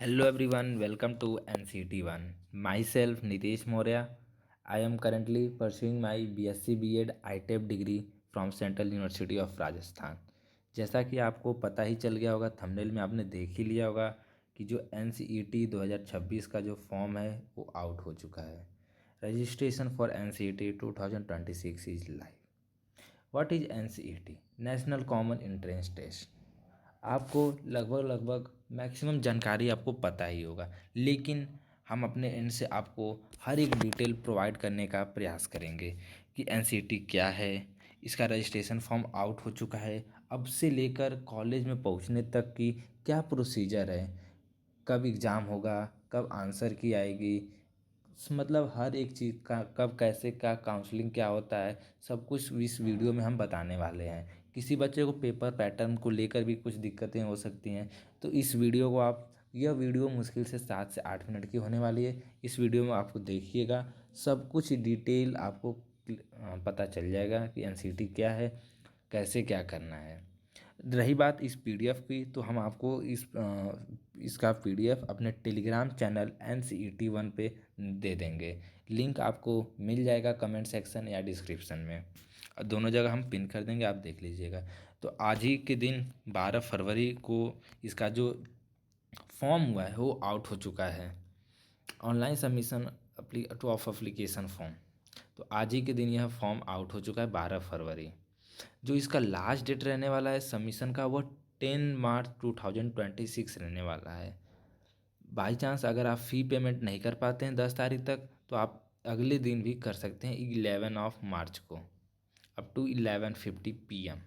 Hello everyone, welcome to NCT One. Myself Nitesh Maurya. I am currently pursuing my BSc B.Ed ITEP degree from Central University of Rajasthan. जैसा कि आपको पता ही चल गया होगा, thumbnail में आपने देख ही लिया होगा कि जो NCET 2026 का जो फॉर्म है वो आउट हो चुका है। Registration for NCET 2026 is live. What is NCET? National common entrance test. आपको लगभग मैक्सिमम जानकारी आपको पता ही होगा, लेकिन हम अपने एंड से आपको हर एक डिटेल प्रोवाइड करने का प्रयास करेंगे कि एनसीईटी क्या है, इसका रजिस्ट्रेशन फॉर्म आउट हो चुका है, अब से लेकर कॉलेज में पहुंचने तक की क्या प्रोसीजर है, कब एग्ज़ाम होगा, कब आंसर की आएगी, मतलब हर एक चीज़ का कब कैसे क्या काउंसलिंग क्या होता है, सब कुछ इस वीडियो में हम बताने वाले हैं। किसी बच्चे को पेपर पैटर्न को लेकर भी कुछ दिक्कतें हो सकती हैं, तो इस वीडियो को आप यह वीडियो मुश्किल से 7 से 8 मिनट की होने वाली है। इस वीडियो में आपको देखिएगा, सब कुछ डिटेल आपको पता चल जाएगा कि एनसीईटी क्या है, कैसे क्या करना है। रही बात इस पीडीएफ की, तो हम आपको इसका पीडीएफ अपने टेलीग्राम चैनल NCET1 पे दे देंगे। लिंक आपको मिल जाएगा कमेंट सेक्शन या डिस्क्रिप्शन में, और दोनों जगह हम पिन कर देंगे, आप देख लीजिएगा। तो आज ही के दिन 12 फरवरी को इसका जो फॉर्म हुआ है वो आउट हो चुका है। Online submission two of application form, तो आज ही के दिन यह फॉर्म आउट हो चुका है 12 फरवरी। जो इसका लास्ट डेट रहने वाला है सबमिशन का, वो 10 मार्च 2026 रहने वाला है। बाई चांस अगर आप फ़ी पेमेंट नहीं कर पाते हैं 10 तारीख तक, तो आप अगले दिन भी कर सकते हैं 11 मार्च को, अप टू 11:50 PM।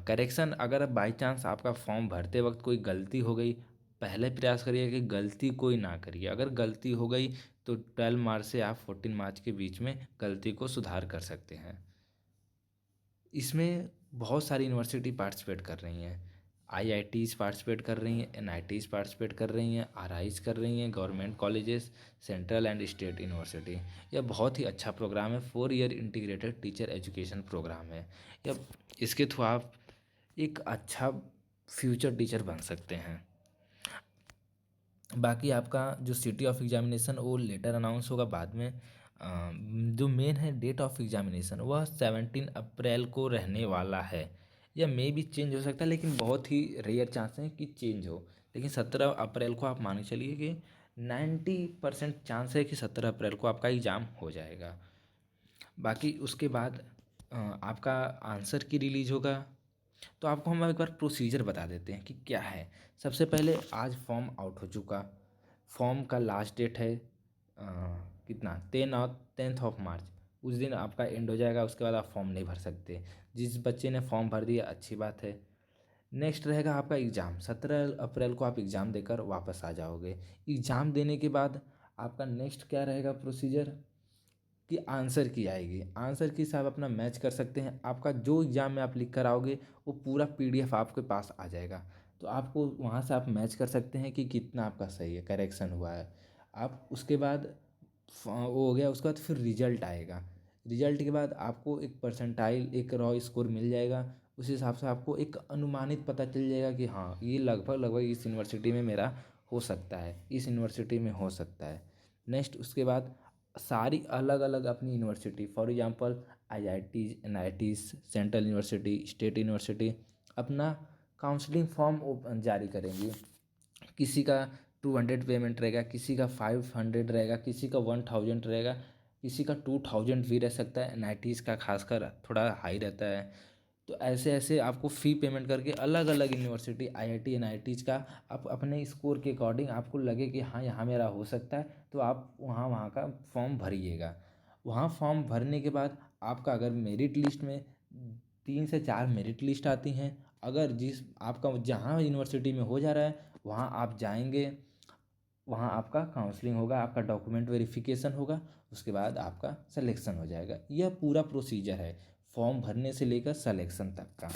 करेक्शन, अगर बाई चांस आपका फॉर्म भरते वक्त कोई गलती हो गई, पहले प्रयास करिए कि गलती कोई ना करिए। अगर गलती हो गई तो 12 मार्च से आप 14 मार्च के बीच में गलती को सुधार कर सकते हैं। इसमें बहुत सारी यूनिवर्सिटी पार्टिसिपेट कर रही हैं। आईआईटीज़ पार्टिसिपेट कर रही हैं, एनआईटीज़ पार्टिसिपेट कर रही हैं, आरआईज़ कर रही हैं, government colleges, central and state university. यह बहुत ही अच्छा प्रोग्राम है, 4 year integrated teacher education program है। यह इसके थ्रू आप एक अच्छा फ्यूचर टीचर बन सकते हैं। बाकी आपका जो सिटी ऑफ एग्जामिनेशन वो लेटर अनाउंस होगा बाद में। जो मेन है डेट ऑफ एग्जामिनेशन वह 17 अप्रैल को रहने वाला है। या मे भी चेंज हो सकता है, लेकिन बहुत ही रेयर चांस है कि चेंज हो। लेकिन 17 अप्रैल को आप मान के चलिए कि 90% चांस है कि 17 अप्रैल को आपका एग्ज़ाम हो जाएगा। बाकी उसके बाद आपका आंसर की रिलीज होगा। तो आपको हम एक बार प्रोसीजर बता देते हैं कि क्या है। सबसे पहले आज फॉर्म आउट हो चुका, फॉर्म का लास्ट डेट है कितना 10 ऑफ मार्च। उस दिन आपका एंड हो जाएगा, उसके बाद आप फॉर्म नहीं भर सकते। जिस बच्चे ने फॉर्म भर दिया अच्छी बात है। नेक्स्ट रहेगा आपका एग्ज़ाम, 17 अप्रैल को आप एग्ज़ाम देकर वापस आ जाओगे। एग्ज़ाम देने के बाद आपका नेक्स्ट क्या रहेगा प्रोसीजर कि आंसर की आएगी। आंसर की साहब अपना मैच कर सकते हैं, आपका जो एग्ज़ाम में आप लिख कर आओगे वो पूरा पीडीएफ आपके पास आ जाएगा। तो आपको वहाँ से आप मैच कर सकते हैं कि कितना आपका सही है, करेक्शन हुआ है। आप उसके बाद वो हो गया, उसके बाद फिर रिजल्ट आएगा। रिजल्ट के बाद आपको एक परसेंटाइल, एक रॉ स्कोर मिल जाएगा। उस हिसाब से आपको एक अनुमानित पता चल जाएगा कि हाँ ये लगभग लगभग इस यूनिवर्सिटी में मेरा हो सकता है, इस यूनिवर्सिटी में हो सकता है। नेक्स्ट उसके बाद सारी अलग अलग अपनी university, for example IITs, NITs, central university, state university अपना काउंसलिंग फॉर्म जारी करेंगी। किसी का 200 पेमेंट रहेगा, किसी का 500 रहेगा, किसी का 1000 रहेगा, किसी का 2000 भी रह सकता है। एनआईटीज़ का खासकर थोड़ा हाई रहता है। तो ऐसे ऐसे आपको फ़ी पेमेंट करके अलग अलग यूनिवर्सिटी, आईआईटी, एनआईटीज़ का आप अपने स्कोर के अकॉर्डिंग आपको लगे कि हाँ यहाँ मेरा हो सकता है, तो आप वहाँ वहाँ का फॉर्म भरिएगा। वहाँ फॉर्म भरने के बाद आपका अगर मेरिट लिस्ट में 3 से 4 मेरिट लिस्ट आती हैं, अगर जिस आपका जहाँ यूनिवर्सिटी में हो जा रहा है वहाँ आप जाएंगे, वहाँ आपका काउंसलिंग होगा, आपका डॉक्यूमेंट वेरिफिकेशन होगा, उसके बाद आपका सिलेक्शन हो जाएगा। यह पूरा प्रोसीजर है फॉर्म भरने से लेकर सिलेक्शन तक का।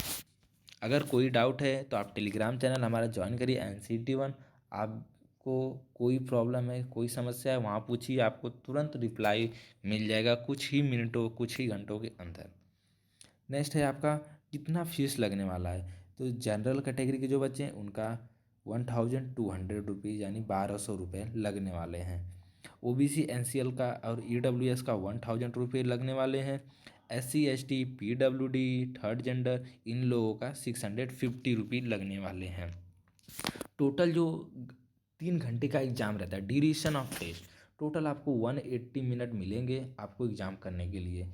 अगर कोई डाउट है तो आप टेलीग्राम चैनल हमारा ज्वाइन करिए NCET1। आपको कोई प्रॉब्लम है, कोई समस्या है, वहाँ पूछिए, आपको तुरंत रिप्लाई मिल जाएगा कुछ ही मिनटों, कुछ ही घंटों के अंदर। नेक्स्ट है आपका कितना फीस लगने वाला है। तो जनरल कैटेगरी के जो बच्चे हैं उनका ₹1200 यानी 1200 रुपये लगने वाले हैं। ओबीसी एनसीएल का और ईडब्ल्यूएस का ₹1000 लगने वाले हैं। SC ST PWD third gender in लोगों का ₹650 लगने वाले हैं। टोटल जो 3 घंटे का एग्ज़ाम रहता है ड्यूरेशन ऑफ टेस्ट, टोटल आपको 180 मिनट मिलेंगे आपको एग्ज़ाम करने के लिए।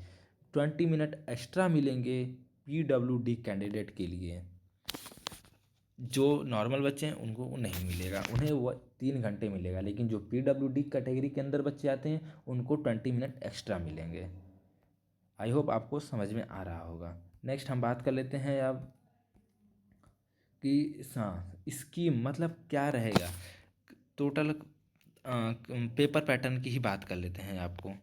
20 मिनट एक्स्ट्रा मिलेंगे पीडब्ल्यूडी कैंडिडेट के लिए। जो नॉर्मल बच्चे हैं उनको वो नहीं मिलेगा, उन्हें वो 3 घंटे मिलेगा, लेकिन जो पीडब्ल्यूडी कैटेगरी के अंदर बच्चे आते हैं उनको 20 मिनट एक्स्ट्रा मिलेंगे। आई होप आपको समझ में आ रहा होगा। नेक्स्ट हम बात कर लेते हैं अब कि हाँ इसकी मतलब क्या रहेगा। टोटल पेपर पैटर्न की ही बात कर लेते हैं। आपको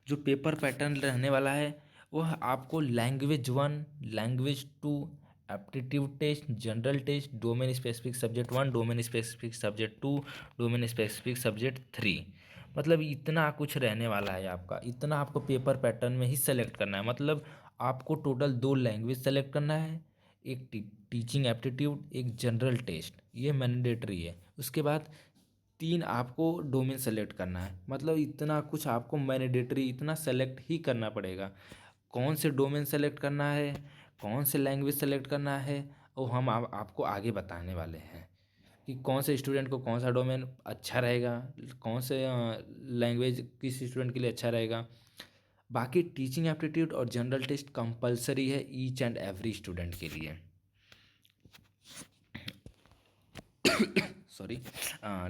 जो पेपर पैटर्न रहने वाला है वह आपको language 1, language 2, aptitude test, general test, domain specific subject 1, domain specific subject 2, domain specific subject 3, मतलब इतना कुछ रहने वाला है आपका। इतना आपको पेपर पैटर्न में ही सेलेक्ट करना है। मतलब आपको टोटल 2 लैंग्वेज सेलेक्ट करना है, एक टीचिंग एप्टीट्यूड, एक जनरल टेस्ट, ये मैंडेटरी है। उसके बाद 3 आपको डोमेन सेलेक्ट करना है। मतलब इतना कुछ आपको मैंडेटरी इतना सेलेक्ट ही करना पड़ेगा। कौन से डोमेन सेलेक्ट करना है, कौन से लैंग्वेज सेलेक्ट करना है, वो हम आपको आगे बताने वाले हैं कि कौन से स्टूडेंट को कौन सा डोमेन अच्छा रहेगा, कौन से लैंग्वेज किस स्टूडेंट के लिए अच्छा रहेगा। बाकी टीचिंग एप्टीट्यूड और जनरल टेस्ट कंपलसरी है ईच एंड एवरी स्टूडेंट के लिए। सॉरी।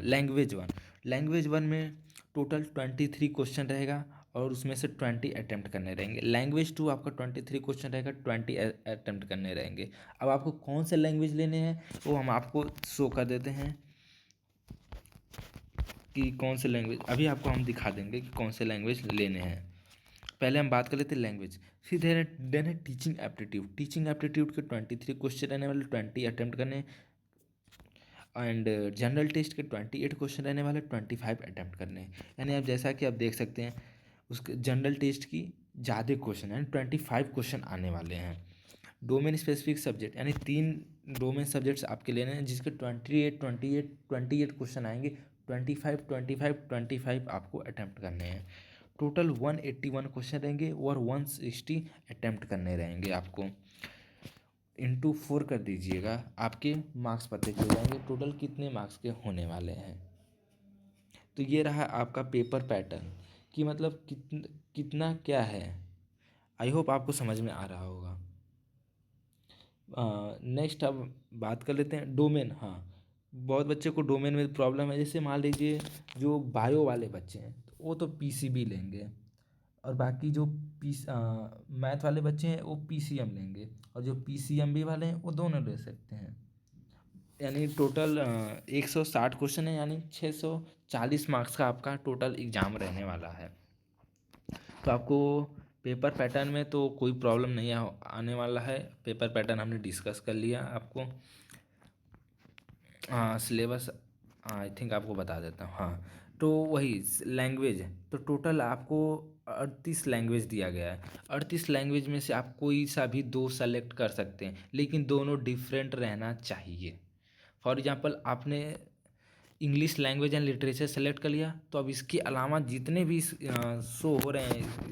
लैंग्वेज वन में टोटल 23 क्वेश्चन रहेगा और उसमें से 20 अटैम्प्ट करने रहेंगे। लैंग्वेज 2 आपका 23 क्वेश्चन रहेगा, 20 अटैम्प्ट करने रहेंगे। अब आपको कौन से लैंग्वेज लेने हैं वो हम आपको शो कर देते हैं कि कौन से लैंग्वेज, अभी आपको हम दिखा देंगे कि कौन से लैंग्वेज लेने हैं। पहले हम बात कर लेते हैं लैंग्वेज, फिर देन है टीचिंग एप्टीट्यूड। टीचिंग एप्टीट्यूड के 23 क्वेश्चन रहने वाले, 20 अटैम्प्ट करने, एंड जनरल टेस्ट के 28 क्वेश्चन रहने वाले, 25 अटैम्प्ट करने हैं। यानी आप जैसा कि आप देख सकते हैं उसके जनरल टेस्ट की ज़्यादा क्वेश्चन है, 25 क्वेश्चन आने वाले हैं। डोमेन स्पेसिफिक सब्जेक्ट यानी 3 डोमेन सब्जेक्ट्स आपके लेने हैं जिसके 28 क्वेश्चन आएंगे। 25 आपको अटैम्प्ट करने हैं। टोटल 181 क्वेश्चन रहेंगे और 160 अटैम्प्ट करने रहेंगे आपको। इंटू 4 कर दीजिएगा, आपके मार्क्स पते चल जाएंगे टोटल कितने मार्क्स के होने वाले हैं। तो ये रहा आपका पेपर पैटर्न कि मतलब कितना क्या है। आई होप आपको समझ में आ रहा होगा। नेक्स्ट अब बात कर लेते हैं डोमेन। हाँ, बहुत बच्चे को डोमेन में प्रॉब्लम है। जैसे मान लीजिए जो बायो वाले बच्चे हैं तो वो तो पीसीबी लेंगे, और बाकी जो मैथ वाले बच्चे हैं वो पीसीएम लेंगे, और जो पीसीएमबी वाले हैं वो दोनों ले सकते हैं। यानी टोटल 160 क्वेश्चन है, यानी 640 मार्क्स का आपका टोटल एग्ज़ाम रहने वाला है। तो आपको पेपर पैटर्न में तो कोई प्रॉब्लम नहीं आने वाला है। पेपर पैटर्न हमने डिस्कस कर लिया आपको। हाँ, सिलेबस आई थिंक आपको बता देता हूँ। हाँ, तो वही लैंग्वेज, तो टोटल आपको 38 लैंग्वेज दिया गया है। 38 लैंग्वेज में से आप कोई सा भी 2 सेलेक्ट कर सकते हैं, लेकिन दोनों डिफरेंट रहना चाहिए। फॉर एग्जांपल आपने English language and literature select कर लिया, तो अब इसके अलावा जितने भी शो हो रहे हैं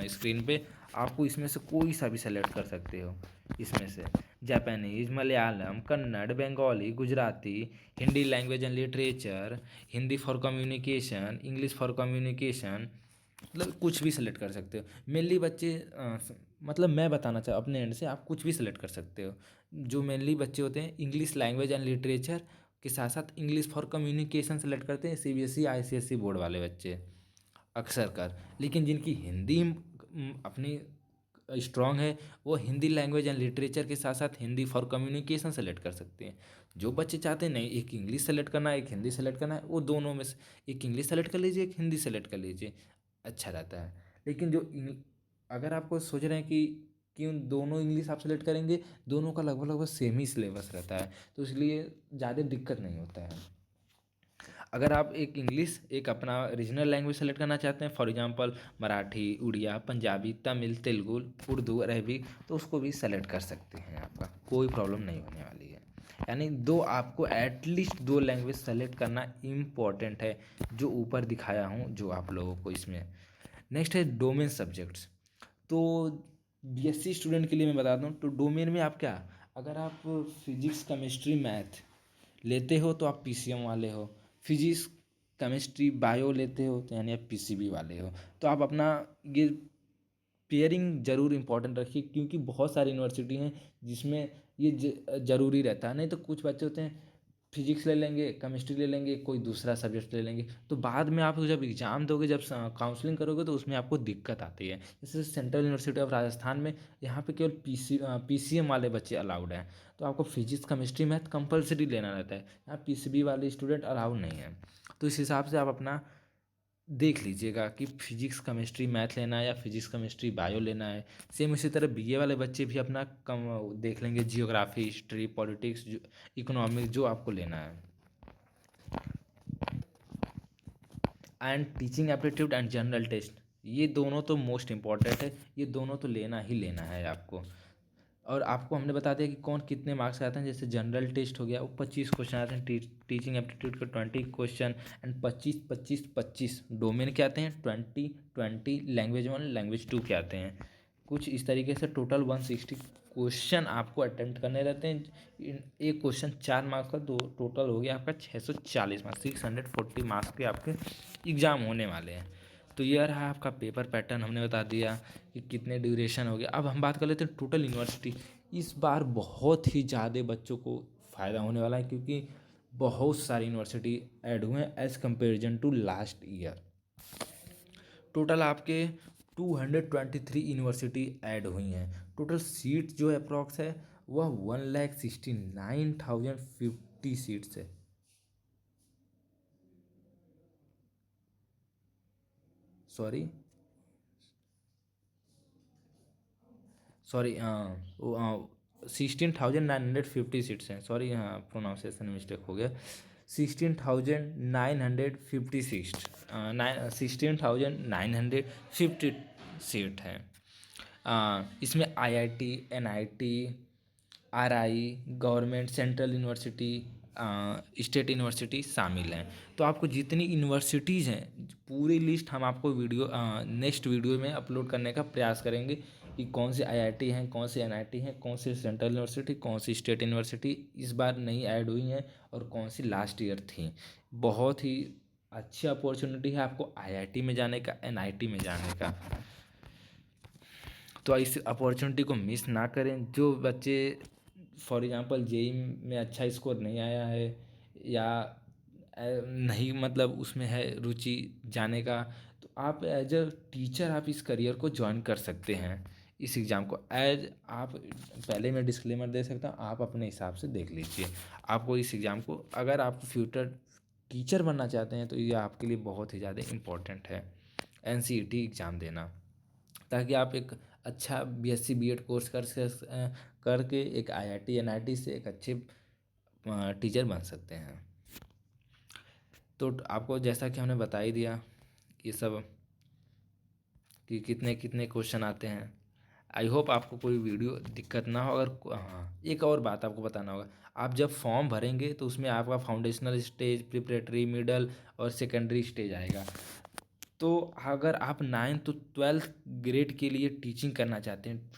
इस स्क्रीन पे, आपको इसमें से कोई सा भी सेलेक्ट कर सकते हो। इसमें से Japanese, Malayalam, Kannada, Bengali, Gujarati, Hindi language and literature, Hindi for communication, English for communication, मतलब कुछ भी सेलेक्ट कर सकते हो। मेनली बच्चे मतलब मैं बताना चाहूँ अपने एंड से, आप कुछ भी सेलेक्ट कर सकते हो। जो मेनली बच्चे होते हैं इंग्लिश लैंग्वेज एंड लिटरेचर के साथ साथ इंग्लिश फॉर कम्युनिकेशन सेलेक्ट करते हैं, सीबीएसई आईसीएसई बोर्ड वाले बच्चे अक्सर कर। लेकिन जिनकी हिंदी अपनी स्ट्रांग है वो हिंदी लैंग्वेज एंड लिटरेचर के साथ साथ हिंदी फॉर कम्युनिकेशन सेलेक्ट कर सकते हैं। जो बच्चे चाहते हैं नहीं एक इंग्लिश सेलेक्ट करना है एक हिंदी सेलेक्ट करना है, वो दोनों में से एक इंग्लिश सेलेक्ट कर लीजिए एक हिंदी सेलेक्ट कर लीजिए, अच्छा रहता है। लेकिन अगर आपको सोच रहे हैं कि क्यों दोनों इंग्लिश आप सेलेक्ट करेंगे, दोनों का लगभग लगभग सेम ही सिलेबस रहता है, तो इसलिए ज़्यादा दिक्कत नहीं होता है। अगर आप एक इंग्लिश एक अपना रीजनल लैंग्वेज सेलेक्ट करना चाहते हैं, फॉर एग्जांपल मराठी, उड़िया, पंजाबी, तमिल, तेलुगु, उर्दू, अरबी, तो उसको भी सेलेक्ट कर सकते हैं, आपका कोई प्रॉब्लम नहीं होने वाली है। यानी दो आपको एटलीस्ट दो लैंग्वेज सेलेक्ट करना इम्पॉर्टेंट है, जो ऊपर दिखाया हूँ जो आप लोगों को इसमें। नेक्स्ट है डोमेन सब्जेक्ट्स। तो बीएससी स्टूडेंट के लिए मैं बता दूं तो डोमेन में आप क्या, अगर आप फिजिक्स केमिस्ट्री मैथ लेते हो तो आप पीसीएम वाले हो, फिजिक्स केमिस्ट्री बायो लेते हो तो यानी आप पीसीबी वाले हो। तो आप अपना ये पेयरिंग ज़रूर इंपॉर्टेंट रखिए, क्योंकि बहुत सारी यूनिवर्सिटी हैं जिसमें ये ज़रूरी रहता है। नहीं तो कुछ बच्चे होते हैं फिजिक्स ले लेंगे, केमिस्ट्री ले लेंगे, कोई दूसरा सब्जेक्ट ले लेंगे, तो बाद में आप जब एग्ज़ाम दोगे, जब काउंसलिंग करोगे, तो उसमें आपको दिक्कत आती है। जैसे सेंट्रल यूनिवर्सिटी ऑफ राजस्थान में यहाँ पे केवल पीसीएम वाले बच्चे अलाउड हैं, तो आपको फिजिक्स केमिस्ट्री मैथ कंपलसरी लेना रहता है। यहाँ पीसीबी वाले स्टूडेंट अलाउड नहीं है। तो इस हिसाब से आप अपना देख लीजिएगा कि फिजिक्स केमिस्ट्री मैथ लेना है या फिजिक्स केमिस्ट्री बायो लेना है। सेम इसी तरह बीए वाले बच्चे भी अपना कम देख लेंगे, जियोग्राफी, हिस्ट्री, पॉलिटिक्स, इकोनॉमिक्स, जो आपको लेना है। And teaching aptitude and general test, ये दोनों तो मोस्ट इम्पॉर्टेंट है, ये दोनों तो लेना ही लेना है आपको। और आपको हमने बता दिया कि कौन कितने मार्क्स आते हैं। जैसे जनरल टेस्ट हो गया, वो 25 क्वेश्चन आते हैं, टीचिंग एप्टीट्यूड के 20 क्वेश्चन, एंड 25 डोमेन के आते हैं, 20 लैंग्वेज 1 लैंग्वेज 2 के आते हैं। कुछ इस तरीके से टोटल 160 क्वेश्चन आपको अटेम्प्ट करने रहते हैं। एक क्वेश्चन 4 मार्क्स का, तो टोटल हो गया आपका 640 मार्क्स, 640 मार्क्स के आपके एग्ज़ाम होने वाले हैं। तो ये रहा आपका पेपर पैटर्न, हमने बता दिया कि कितने ड्यूरेशन हो गया। अब हम बात कर लेते हैं टोटल यूनिवर्सिटी। इस बार बहुत ही ज़्यादा बच्चों को फ़ायदा होने वाला है, क्योंकि बहुत सारी यूनिवर्सिटी ऐड हुए हैं as comparison to last year. Total आपके 223 यूनिवर्सिटी ऐड हुई हैं। टोटल सीट जो अप्रॉक्स है वह 1,69,050 सीट्स है। सॉरी सॉरी 16,950 सीट्स हैं। सॉरी, हाँ प्रोनाउंसिएशन मिस्टेक हो गया। 16,950 सीट्स, 16,950 सीट हैं। इसमें IIT, NIT, RI, government, central university, state university शामिल हैं। तो आपको जितनी यूनिवर्सिटीज़ हैं पूरी लिस्ट हम आपको नेक्स्ट वीडियो में अपलोड करने का प्रयास करेंगे, कि कौन से आईआईटी हैं, कौन से एनआईटी हैं, कौन से सेंट्रल यूनिवर्सिटी, कौन सी स्टेट यूनिवर्सिटी इस बार नई ऐड हुई हैं, और कौन सी लास्ट ईयर थी। बहुत ही अच्छी अपॉर्चुनिटी है आपको आईआईटी में जाने का, एनआईटी में जाने का। तो इस अपॉर्चुनिटी को मिस ना करें। जो बच्चे फॉर एग्जांपल जेई में अच्छा स्कोर नहीं आया है, या नहीं मतलब उसमें है रुचि जाने का, तो आप एज अ टीचर आप इस करियर को ज्वाइन कर सकते हैं। इस एग्ज़ाम को एज आप, पहले मैं डिस्क्लेमर दे सकता हूँ, आप अपने हिसाब से देख लीजिए। आपको इस एग्ज़ाम को, अगर आप फ्यूचर टीचर बनना चाहते हैं, तो ये आपके लिए बहुत ही ज़्यादा इम्पोर्टेंट है एनसीईटी एग्ज़ाम देना, ताकि आप एक अच्छा बीएससी बीएड कोर्स करके एक आईआईटी एनआईटी से एक अच्छे टीचर बन सकते हैं। तो आपको जैसा कि हमने बता ही दिया ये सब, कि कितने कितने क्वेश्चन आते हैं। आई होप आपको कोई वीडियो दिक्कत ना हो। अगर हाँ, एक और बात आपको बताना होगा, आप जब फॉर्म भरेंगे तो उसमें आपका फाउंडेशनल स्टेज, प्रिपरेटरी, मिडल और सेकेंडरी स्टेज आएगा। तो अगर आप 9th तो 12th ग्रेड के लिए टीचिंग करना चाहते हैं,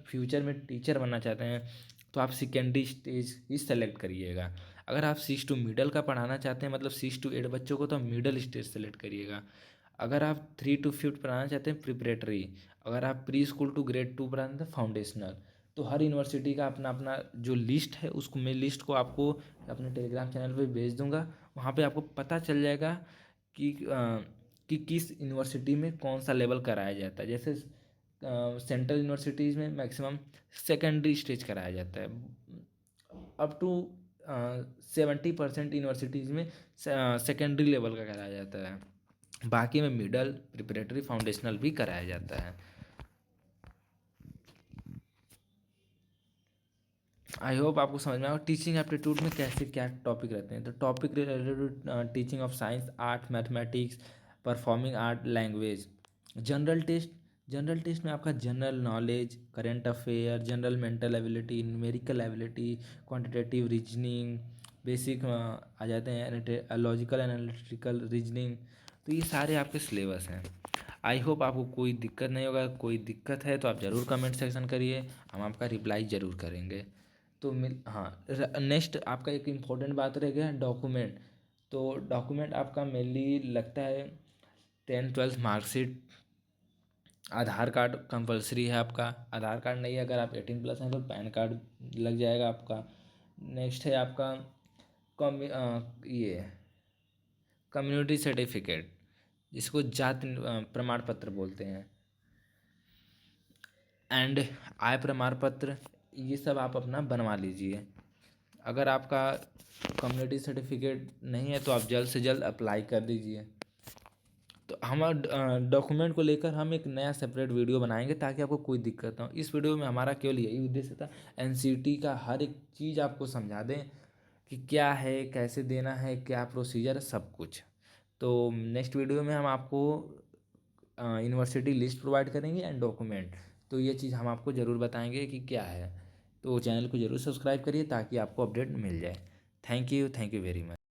फ्यूचर में टीचर बनना चाहते हैं, तो आप सेकेंडरी स्टेज ही सेलेक्ट करिएगा। अगर आप 6 टू मिडल का पढ़ाना चाहते हैं, मतलब 6 टू 8 बच्चों को, तो मिडल स्टेज सेलेक्ट करिएगा। अगर आप 3 टू 5 पढ़ाना चाहते हैं, प्रिपरेटरी। अगर आप प्री स्कूल टू ग्रेड 2 पढ़ाना चाहते हैं, फाउंडेशनल। तो हर यूनिवर्सिटी का अपना अपना जो लिस्ट है, उसको मैं लिस्ट को आपको अपने टेलीग्राम चैनल पे भेज दूंगा। वहाँ पे आपको पता चल जाएगा कि किस यूनिवर्सिटी में कौन सा लेवल कराया जाता है। जैसे सेंट्रल यूनिवर्सिटीज़ में मैक्सिमम सेकेंडरी स्टेज कराया जाता है, अप टू 70% यूनिवर्सिटीज़ में सेकेंडरी लेवल का कराया जाता है। बाकी में मिडल, प्रिपरेटरी, फाउंडेशनल भी कराया जाता है। आई होप आपको समझ में आएगा। टीचिंग एप्टीट्यूड में कैसे क्या टॉपिक रहते हैं, तो topic related to teaching of science, art, mathematics, performing art, language. General test, general test में आपका general knowledge, current affair, general mental ability, numerical ability, quantitative reasoning, basic आ जाते हैं, लॉजिकल एनालिटिकल रीजनिंग। तो ये सारे आपके सिलेबस हैं। आई होप आपको कोई दिक्कत नहीं होगा। कोई दिक्कत है तो आप ज़रूर कमेंट सेक्शन करिए, हम आपका रिप्लाई ज़रूर करेंगे। तो हाँ, नेक्स्ट आपका एक इम्पोर्टेंट बात रह गया डॉक्यूमेंट। तो डॉक्यूमेंट आपका मेनली लगता है 10th-12th मार्कशीट, आधार कार्ड कंपलसरी है आपका। आधार कार्ड नहीं है, अगर आप 18+ हैं तो पैन कार्ड लग जाएगा आपका। नेक्स्ट है आपका ये कम्युनिटी सर्टिफिकेट, जिसको जाति प्रमाण पत्र बोलते हैं, एंड आय प्रमाण पत्र। ये सब आप अपना बनवा लीजिए। अगर आपका कम्युनिटी सर्टिफिकेट नहीं है तो आप जल्द से जल्द अप्लाई कर दीजिए। तो हमारा डॉक्यूमेंट को लेकर हम एक नया सेपरेट वीडियो बनाएंगे ताकि आपको कोई दिक्कत ना हो। इस वीडियो में हमारा केवल यही उद्देश्य था, एनसीईआरटी का हर एक चीज़ आपको समझा दें कि क्या है, कैसे देना है, क्या प्रोसीजर है, सब कुछ। तो नेक्स्ट वीडियो में हम आपको यूनिवर्सिटी लिस्ट प्रोवाइड करेंगे एंड डॉक्यूमेंट। तो ये चीज़ हम आपको ज़रूर बताएंगे कि क्या है। तो चैनल को ज़रूर सब्सक्राइब करिए ताकि आपको अपडेट मिल जाए। Thank you very much.